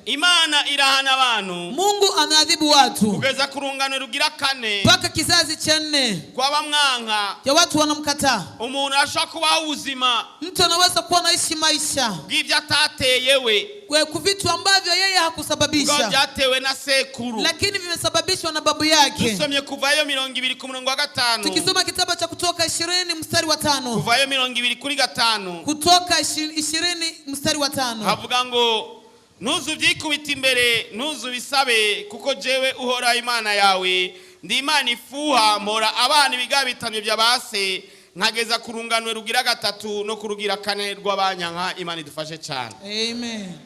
Imana irahana abantu. Mungu anaadhibu watu Kugeza kurungano rugira kane. mpaka kizazi cha 4 Kwa bamwanka. ya watu wanamkataa. Umuntu ashaka kubaho ubuzima. Mtu anaweza kuwa anaishi maisha Bw'ivyo atateyewe. kwa vitu ambavyo yeye hakusababisha. Ngo byatewe na sekuru. Lakini vimesababishwa na babu yake. Tusomye Kuvayo 20 ku murongo wa 5. Tukisoma kitabu cha Kutoka 20 mstari wa 5. Kuvayo 20 kuri 5. Kutoka 20 mstari wa 5. Havuga ngo ntuzu byikubita imbere ntuzu bisabe kuko jewe uhora Imana yawe ndi Imana ifuha mpora abana ibigabitamye byabase nkageza kurunganwe rugira 3 no kurugira 4 rw'abanyanka. Imana idufashe cyane. Amen.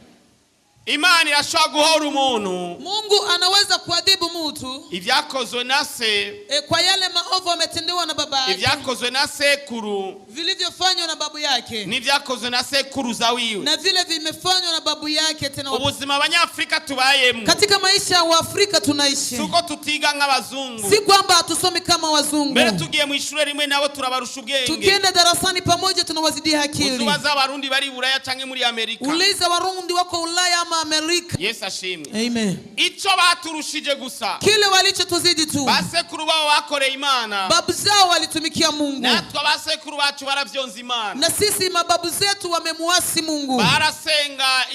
Imana irashobora guhora umuntu. Mungu anaweza kuadhibu mtu Ivyakozwe na se. kwa yale maovu ametendewa na baba yake. Ivyakozwe na sekuru. Vilivyofanywa na babu yake. N'ivyakozwe na sekuru za wiwe. Na vile vimefanywa na babu yake tena. Ubuzima abanyafrika tubayemo. Katika maisha wa Afrika tunaishi. Suko tutiga nk'abazungu. Si kwamba hatusomi kama wazungu. Mbere tugiye mu ishure rimwe nabo turabarusha ubwenge. Tukienda darasani pamoja tunawazidia akili. Uzubaza abarundi bari Buraya canke muri Amerika. Uliza warundi wako Ulaya ama Amerika. Yesu ashimwe. Amen. Ico baturushije gusa. Kile walichotuzidi tu. Basekuru babo bakoreye Imana. Babu zao walitumikia Mungu. Natwe basekuru bacu baravyonza Imana. Na sisi mababu zetu wamemuasi Mungu. Barasenga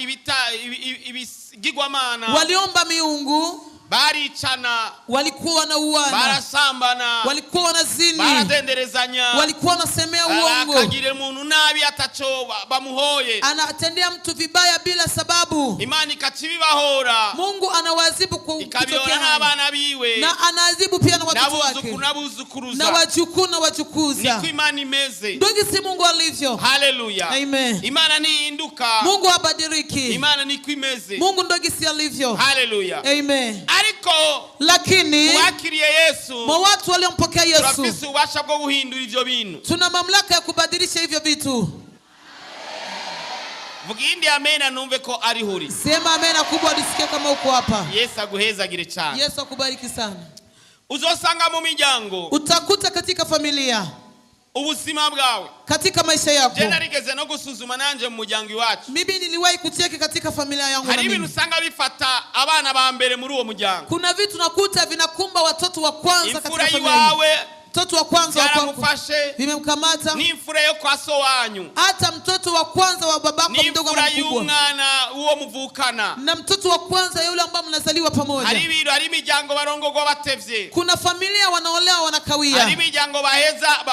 ibigirwamana. Waliomba miungu. Baricana. Walikuwa wanauana. Barasambana. Walikuwa wanazini. Baradenderezanya. Walikuwa wanasemea uongo. Akagire umuntu nabi ataco bamuhoye. Anatendea mtu vibaya bila sababu. Imana ikacibibahora. Mungu anawaadhibu kutokea n'abana biwe. Na anaadhibu pia na watoto wake. Nabuzukuruza. Na wajukuu na wajukuza. Niko Imana imeze. Ndio si Mungu alivyo. Haleluya. Amen. Imana niinduka. Mungu habadiriki. Imana niko imeze. Mungu ndio si alivyo. Haleluya. Amen. Ariko lakini wakiriye Yesu. Mwa watu waliompokea Yesu. Turafise ubasha bwo guhindura ivyo bintu. Tuna mamlaka ya kubadilisha hivyo vitu. Vugindi amena numve ko ari huri. Sema amena kubwa alisikia kama uko hapa. Yesu aguhezagire cyane. Yesu akubariki sana. Uzosanga mu miryango. Utakuta katika familia. Ubuzima bwawe. Katika maisha yako. Je narigeze no gusuzuma nanje mu muryango iwacu. Mimi niliwahi kucheki katika familia yangu. Hari ibintu usanga bifata abana ba mbere muri uwo muryango. Kuna vitu nakuta vinakumba watoto wa kwanza katika familia. Iwawe. Mtoto wa kwanza wa kwako vimemkamata. Ni imfura yo kwa so wanyu. Hata mtoto wa kwanza wa babako mdogo na mkubwa. Uwo muvukana. Na mtoto wa kwanza yule ambaye mnazaliwa pamoja. Hari imiryango barongorwa batevye. Kuna familia wanaolewa wanakawia. Hari imiryango baheza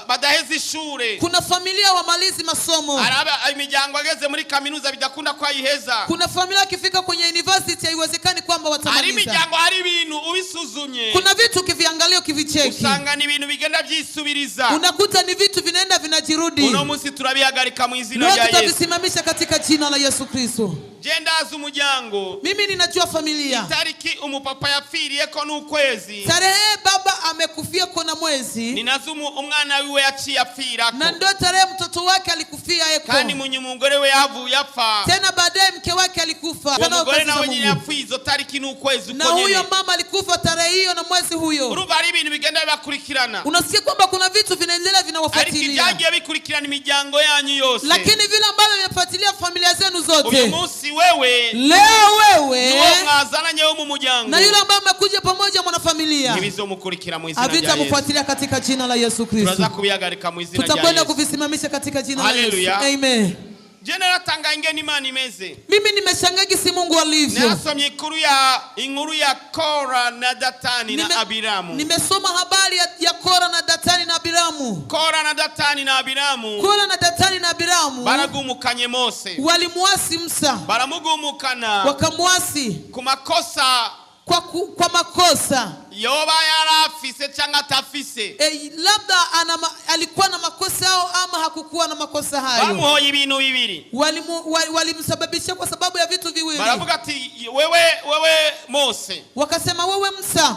badaheza ishure. Kuna familia wamalizi masomo. Hari imiryango ageze muri kaminuza bidakunda kwa iheza. Kuna familia ikifika kwenye university haiwezekani kwamba watamaliza. Hari imiryango hari ibintu ubisuzumye. Kuna vitu ukiviangalia ukivicheki. Usanga ni ibintu bigenda byisubiriza. Unakuta ni vitu vinaenda vinajirudi. Uno munsi turabihagarika mu izina rya Yesu. Tutavisimamisha katika jina la Yesu Kristo. Jendaza umuryango. Mimi ninajua familia. Itariki umupapa yapfiriye ko n'ukwezi. Tarehe baba amekufia ko na mwezi. Ninazumu umwana wiwe yaciye apfirako. Na ndio tarehe mtoto wake alikufia eko. Kandi munyumugore we yavuye apfa. Tena baadaye mke wake alikufa. Umugore nawe nyine yapfizo tariki n'ukwezi uko nyene. Na huyo mama alikufa tarehe hiyo na mwezi huyo. Urumva ari ibintu bigenda bibakurikirana. Unasikia kwamba kuna vitu vinaendelea vinawafuatilia. Ariko ibyagiye bikurikirana imiryango yanyu yose. Lakini vile ambavyo vimefuatilia familia zenu zote. Uyu munsi wewe. Leo wewe. Niwo mwazananye wo mu muryango. Na yule ambaye amekuja pamoja mwana familia. Nibizomukurikira mu izina rya Yesu. Havitamfuatilia katika jina la Yesu Kristo. Turaza kubihagarika mu izina rya Yesu. Tutakwenda kuvisimamisha katika jina la Yesu. Haleluya. Amen. Jana natanga ingene Imana imeze. Mimi nimeshangaa gisi Mungu alivyo. Nasomye inkuru ya Kora na Datani na Abiramu. Nimesoma habari ya Kora na Datani na Abiramu. Kora na Datani na Abiramu. Kora na Datani na Abiramu. Baragumukanye Mose. Walimuasi Musa. Baramugumukana. Wakamuasi. Kumakosa. Kwa makosa. Yoba yarafise cyangwa atafise. Labda alikuwa na makosa au ama hakukuwa na makosa hayo. Bamuhoye ibintu bibiri. Walimsababisha kwa sababu ya vitu viwili. Baravuga ati wewe Mose. Wakasema wewe Musa.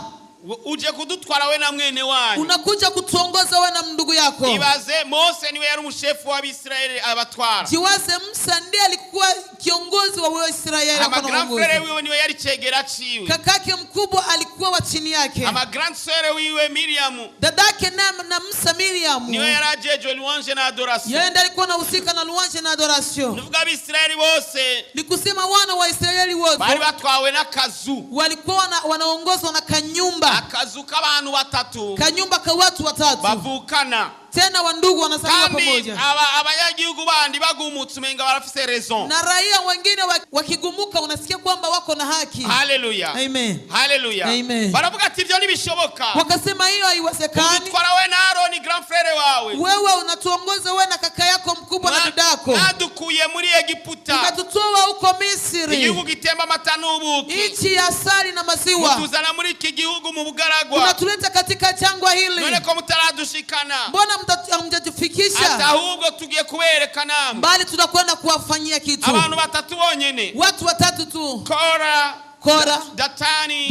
Uje kudutwara we na mwene wanyu. Unakuja kutuongoza we na ndugu yako. Ibaze Mose niwe yari umushefu wa Israeli abatwara. Jiwaze Musa ndiye alikuwa kiongozi wa Israeli kwa grandfrere wiwe niwe yari chegera chiwe. Kakake mkubwa alikuwa wa chini yake. Ama grandsere wiwe Miriam. Dadake na Musa Miriam. Niwe yari ajeje louange na adoration. Yeye ndiye alikuwa anahusika na louange na adoration. Nuvuga Israeli bose. Nikusema wana wa Israeli bari batwawe n'akazu, walikuwa wanaongozwa na kanyumba, akazu k'abantu batatu, kanyumba ka watu watatu bavukana tena wandugu wanasaliwa kandi pamoja. abanyagihugu bandi bagumutse umenga barafise raison, Na raia wengine wakigumuka unasikia kwamba wako na haki. Haleluya, Amen, haleluya, Amen. baravuga ati ivyo nibishoboka, wakasema hiyo haiwezekani. utwara we na Aroni grand frere wawe, Wewe unatuongoza wewe na kaka yako mkubwa na dadako, nadukuye muri Egiputa, ukatutoa huko Misri, igihugu gitemba amata n'ubuki, nchi ya asali na maziwa, mutuzana muri iki gihugu mu bugaragwa, unatuleta katika jangwa hili. none ko mutaradushikana, Mbona hamjatufikisha? ahubwo tugiye kuberekana, Bali tunakwenda kuwafanyia kitu. abantu batatu bonyene, Watu watatu tu, Kora, Datani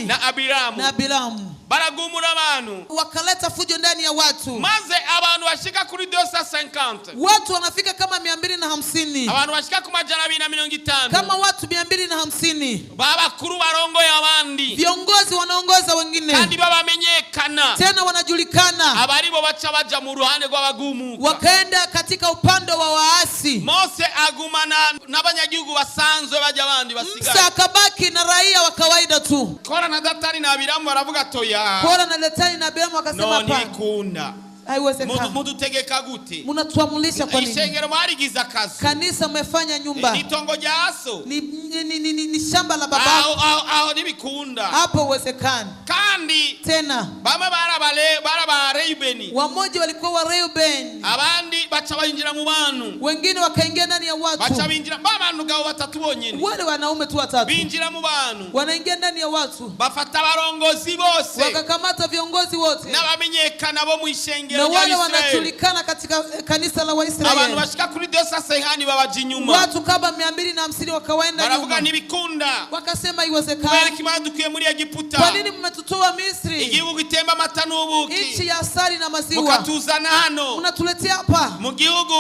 na Abiramu, na Abiramu, baragumura abantu, wakaleta fujo ndani ya watu. maze abantu bashika kuri 250, Watu wanafika kama 250, abantu bashika ku majana 250, kama watu 250. babakuru barongoye abandi, Viongozi wanaongoza wengine, kandi babamenyekana, tena wanajulikana, abaribo baca baja mu ruhande rw'abagumuka, wakaenda katika upande wa waasi. Mose agumana n'abanyagihugu basanzwe baja abandi basigaye, Musa akabaki na raia wa kawaida tu. Kora na Datani na Abiramu baravuga toya, Kora na Datani na Abiramu wakasema no hapana, nikunda, haiwezekani. mudutegeka gute? Mnatuamulisha kwa nini? Ishengero mwarigiza akazi, Kanisa mmefanya nyumba, ni tongo rya so, ni shamba la baba, aho nibikunda, hapo uwezekani. kandi Tena bamwe baraba Reubeni, wamoja walikuwa wa Reuben, abandi baca bayinjira mu bantu, wengine wakaingia ndani ya watu. baca binjira babantu gabo batatu bonyene, Wale wanaume tu watatu binjira mu bantu, wanaingia ndani ya watu, bafata abarongozi bose, wakakamata viongozi wote n'abamenyekana bo mu ishengero na rya wale Israeli, wanajulikana katika kanisa la abantu Waisraeli. bashika kuri 250 babaje inyuma, Watu kama 250 wakawaenda baravuga nyuma, ntibikunda, wakasema kubera iwezekani. kimana dukuye muri Egiputa, Kwa nini mmetutoa Misri, igihugu gitemba amata n'ubuki, nchi ya asali na maziwa, mukatuzana hano mnatuletea hapa mu gihugu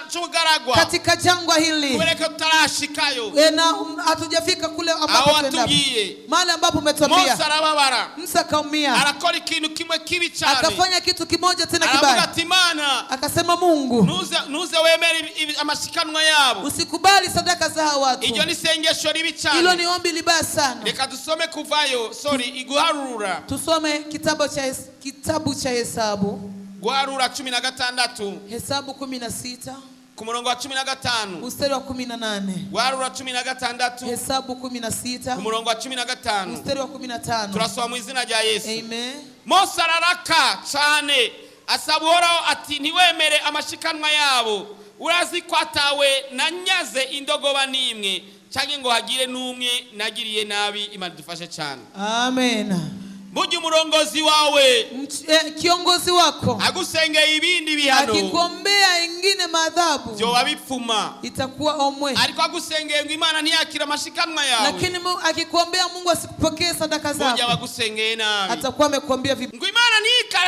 cy'ubugaragwa, katika jangwa hili kubera ko tutarashikayo na hatujafika kule aho ambapo tunaenda, watugiye. mahali ambapo umetwambia. Mose arababara, Musa akaumia, arakora ikintu kimwe kibi cyane, akafanya kitu kimoja tena aravuga kibaya, ati Imana, akasema Mungu, nuze wemere amashikanwa yabo, usikubali sadaka za hawa watu. iryo ni sengesho ribi Hilo cyane. ni ombi libaya sana. Reka dusome kuvayo, iguharura, Tusome kitabu cha Hesabu, guharura 16 Hesabu 16 ku murongo wa 15, mstari wa 18. guharura 16 Hesabu 16 ku murongo wa 15, mstari wa 15. turasoma mu izina rya Yesu. Amen. Mose araraka cyane, asaba Uhoraho ati ntiwemere amashikanwa yabo, urazi ko atawe nanyaze indogoba n'imwe, cyangwa ngo hagire n'umwe nagiriye nabi. Imana dufashe cyane. Amen. Mujye umurongozi wawe, Kiongozi wako agusengeye ibindi bihano, akikuombea ingine madhabu, byoba bipfuma, itakuwa omwe. ariko agusengeye ngo Imana ntiyakira amashikanwa yawe, Lakini akikuombea Mungu asipokee sadaka bojya zako, bagusengeye nabi, atakuwa amekuombea vibaya. ngo Imana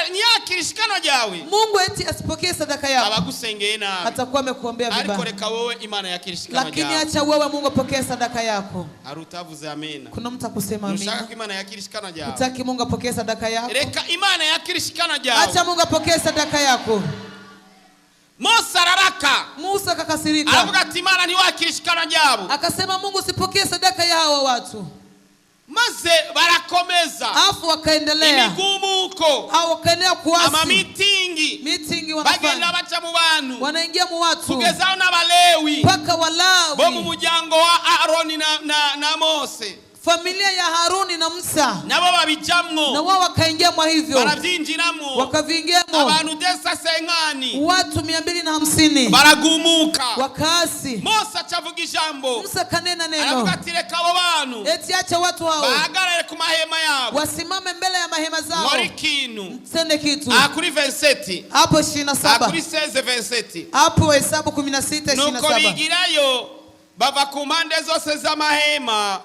ntiyakira ishikano ryawe, Mungu eti asipokee sadaka yako, abagusengeye nabi, atakuwa amekuombea ariko vibaya. reka wowe Imana yakira ishikano Lakini ryawe. acha wewe Mungu apokee sadaka yako. Hari utavuze amena, Kuna mtu akusema nushaka amina? ko Imana yakira ishikano ryawe, Utaki Mungu apokee sadaka yako? reka Imana yakira ishikano ryawe. Acha Mungu apokee sadaka yako. Mose araraka, Musa akakasirika, aravuga ati Imana ntiwakira ishikano ryabo, akasema Mungu sipokee sadaka ya hawa watu. maze barakomeza Afu wakaendelea, imigumuko, au wakaendelea kuasi, amamitingi, meeting bagenda wanafanya, baca mu bantu, wanaingia mu watu kugezaho n'abalewi mpaka bo mu Walawi, muryango wa Aroni na Mose, familia ya Haruni na Musa, nabo na babijamwo, wao wakaingia mwa hivyo, barabyinjiramo, wakavingiamo abantu 250 watu 250 baragumuka. wakaasi. Mose acavuga ijambo, Musa kanena aravuga neno, ati reka abo bantu eti acha watu hao bahagarare ku mahema yabo, wasimame mbele ya mahema zao, nkora ikintu. sende kitu. Kuri 27, Hapo 27, kuri 16 27, hapo Hesabu 16 nuko 27. bigirayo bava ku mpande zose z'amahema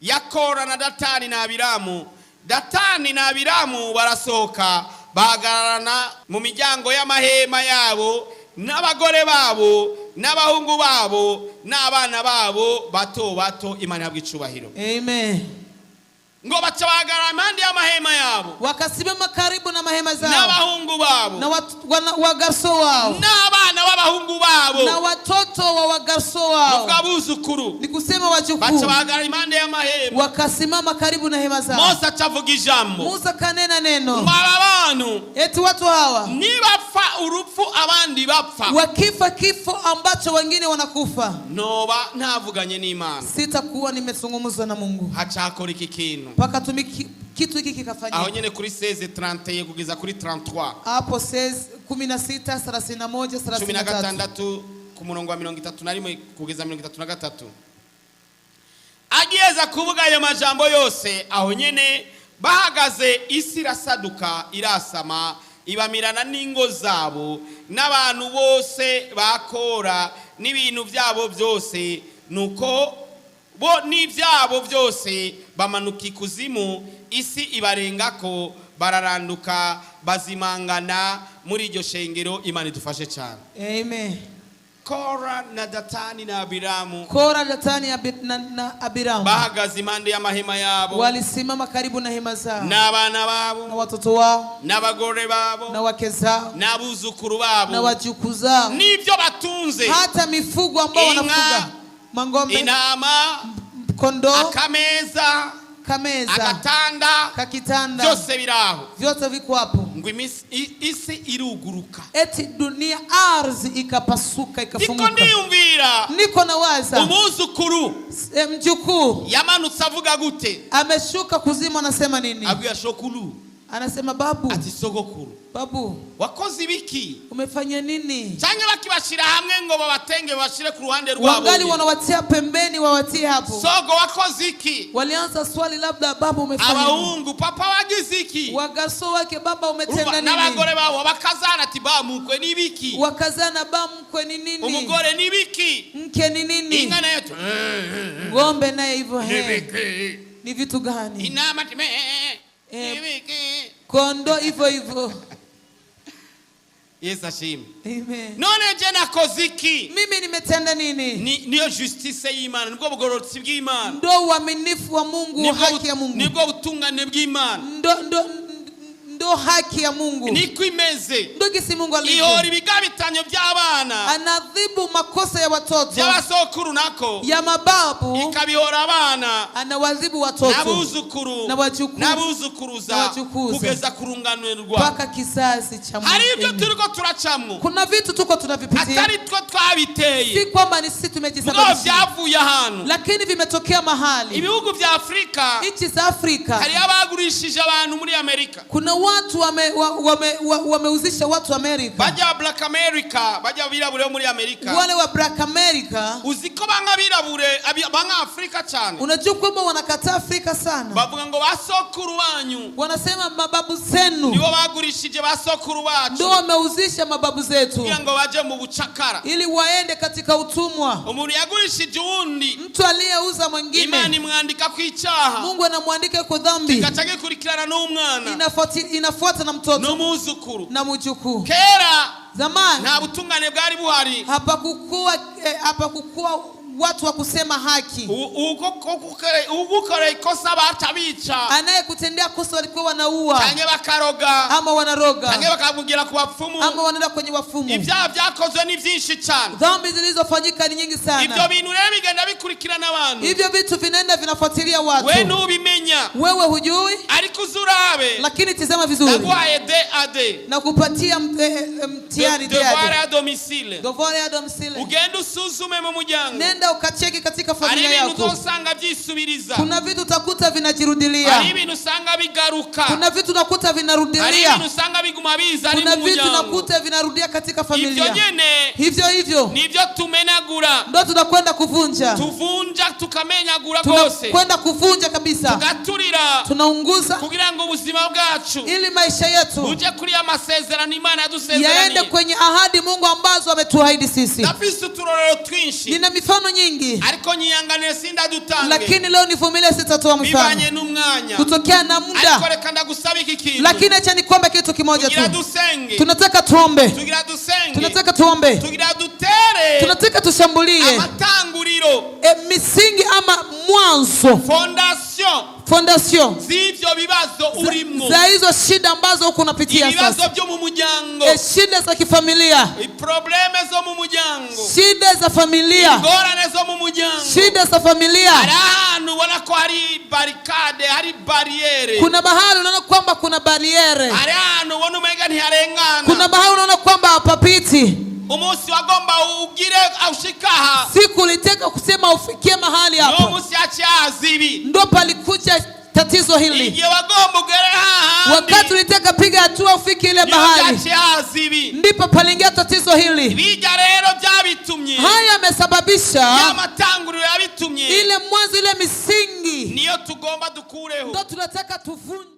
ya Kora na Datani na Abiramu. Datani na Abiramu barasohoka bahagararana mu miryango y'amahema yabo, n'abagore babo n'abahungu babo n'abana babo bato bato. Imana yabwo icubahiro. Amen. ngo baca bahagarara impande y'amahema yabo wakasimama karibu na mahema zao n'abahungu babo na wagarso wao n'abana b'abahungu babo na watoto wa wagarso wao n'abuzukuru ni kusema wajukuu baca bahagarara impande y'amahema wakasimama karibu na hema zao. Mose acavuga ijambo Musa kanena neno aba bantu eti watu hawa nibapfa urupfu abandi bapfa wakifa kifo ambacho wengine wanakufa noba ntavuganye n'Imana sitakuwa nimezungumza na Mungu hacakora iki kintu paka kitu hiki kikafanyika aho nyene kuri 16:31 kugeza kuri 33 hapo 16:31-33 ku murongo wa 31 kugeza 33 agiyeza kuvuga ayo majambo yose aho nyene bahagaze isi irasaduka irasama ibamirana n'ingo zabo n'abantu bose bakora n'ibintu byabo byose nuko bo n'ibyabo byose bamanuka ikuzimu isi ibarengako bararanduka bazimangana muri iryo shengero. Imana idufashe cyane. Amen. Kora na Datani na Abiramu na Abiramu bahagaze impande y'amahema yabo walisimama karibu na hema zao n'abana babo na watoto wao n'abagore babo na wake zao n'abuzukuru babo na wajukuu zao n'ibyo batunze hata mifugo ambao wanafuga mangombe inama kondoo akameza agatanda kakitanda byose biraho vyote viko hapo ngo isi iruguruka eti dunia ardhi ikapasuka ikafunguka. Niko niyumvira niko nawaza umuzukuru mjukuu yamanutse avuga gute ameshuka kuzimu anasema nini abwiye shokuru anasema babu ati sogokuru babu wakoze ibiki umefanya nini cyangwa bakibashira hamwe ngo babatenge bashire ku ruhande rwabo wangali wanawatia pembeni wawatie hapo sogo wakoze iki walianza swali labda babu umefanya nini abahungu papa wagize iki wagaso wake baba umetenda nini n'abagore babo bakazana ati bamukwe nibiki wakazana bamukwe ni nini umugore nibiki mke ni nini ingana yetu ngombe naye hivyo ni vitu gani inama nibiki kondo hivyo Yesu ashimwe. Amen. None je nakoze iki? Mimi nimetenda nini? Niyo justice y'Imana, nibwo bugororotsi bw'Imana. Ndo uaminifu wa Mungu, haki ya Mungu. Nibwo butungane bw'Imana. Ndo haki ya Mungu. Niko imeze. Ndo gisi Mungu alivyo. Ihora ibigabitanyo by'abana. Anadhibu makosa ya watoto. By'abasokuru nako. Ya mababu. Ikabihora abana. Anawadhibu watoto. N'abuzukuru. Na wajukuu. N'abuzukuruza. Kugeza kurunganirwa. Paka kizazi cha Mungu. Hari ibyo turiko turacamwo. Kuna vitu tuko tunavipitia. Atari two twabiteye. Si kwamba ni sisi tumejisababisha. Ngo byavuye ahantu. Lakini vimetokea mahali. Ibihugu vya Afrika. Nchi za Afrika. Hari abagurishije abantu muri Amerika. Kuna watu wameuzisha watu Amerika. Baja Black America, baja birabure muri Amerika. Wale wa Black America. Uziko banga birabure, banga Afrika cyane. Unajua kwamba wanakataa Afrika sana. Bavuga ngo basokuru banyu. Wanasema mababu zenu. Nibo bagurishije basokuru bacu. Ndio wameuzisha mababu zetu. Kugira ngo baje mu bucakara. Ili waende katika utumwa. Umuntu yagurishije uwundi. Mtu aliyeuza mwingine. Imana imwandika ku icyaha. Mungu anamwandika kwa dhambi. Kikatage kurikirana n'umwana. Inafuata na mtoto. N'umuzukuru. Na mujukuu. Kera. Zamani. Nta butungane bwari buhari. Hapakukuwa watu wa kusema haki. Ugukore ikosa batabica. Anayekutendea kosa walikuwa wanaua. Tange bakaroga. Ama wanaroga. Tange bakamugira ku bapfumu. Ama wanaenda kwenye wafumu. Ibyaha byakozwe ni byinshi cyane. Dhambi zilizofanyika ni nyingi sana. Ibyo bintu rero bigenda bikurikirana abantu. Hivyo vitu vinaenda vinafuatilia watu. Wewe ntubimenya. Wewe hujui. Ariko uzurabe. Lakini tizama vizuri. Naguhaye DAD. Na kupatia mtihani DAD. Devoir à domicile. Devoir à domicile. Ugenda usuzume mu muryango. Nenda ukacheki katika familia yako. Ari ibintu usanga byisubiriza. Kuna vitu utakuta vinajirudilia. Ari ibintu usanga bigaruka. Kuna vitu unakuta vinarudilia. Ari ibintu usanga biguma biza ari mu muryango. Kuna vitu unakuta vinarudia katika familia. Ibyo nyene. Hivyo. Nibyo tumenagura. Ndio tunakwenda kuvunja. Tuvunja tukamenyagura gose. Tunakwenda kuvunja kabisa. Tugaturira. Tunaunguza. Kugira ngo ubuzima bwacu. Ili maisha yetu. Uje kuri amasezerano Imana yadusezeraniye. Yaende kwenye ahadi Mungu ambazo ametuahidi sisi. Ndafise turorero twinshi. Nina mifano nyingi. Ariko nyiyanganire sinda dutange. Lakini leo nivumilie sitatoa mfano. Bibanye n'umwanya. Kutokea na muda. Ariko reka ndagusaba iki kintu. Lakini acha nikombe kitu kimoja tu. Tugira dusenge. Tunataka tuombe. Tugira dusenge. Tunataka tuombe. Tugira dutere. Tunataka tushambulie. Amatanguriro. Misingi ama mwanzo. fondation z'ivyo bibazo urimwo, za hizo shida ambazo huko unapitia ibibazo sasa, byo mu muryango, shida za kifamilia, probleme zo mu muryango, shida za familia, ingorane zo mu muryango, shida za familia. hari ahantu ubona ko hari barikade, hari barriere, Kuna mahali unaona kwamba kuna bariere, hari ahantu ubona umenga ntiharengana, kuna mahali unaona kwamba hapapiti. umunsi wagomba ugire aushikaha, Siku ulitaka kusema ufikie mahali no hapo, munsi yachazibi, ndo palikuja tatizo hili. igihe wagomba ugere hahandi, Wakati ulitaka piga hatua ufike ile mahali, yachazibi, ndipo palingia tatizo hili. bijya rero byabitumye, Haya yamesababisha ya matanguriro yabitumye, ile mwanzo, ile misingi niyo tugomba dukureho. ndo tunataka tuvunje.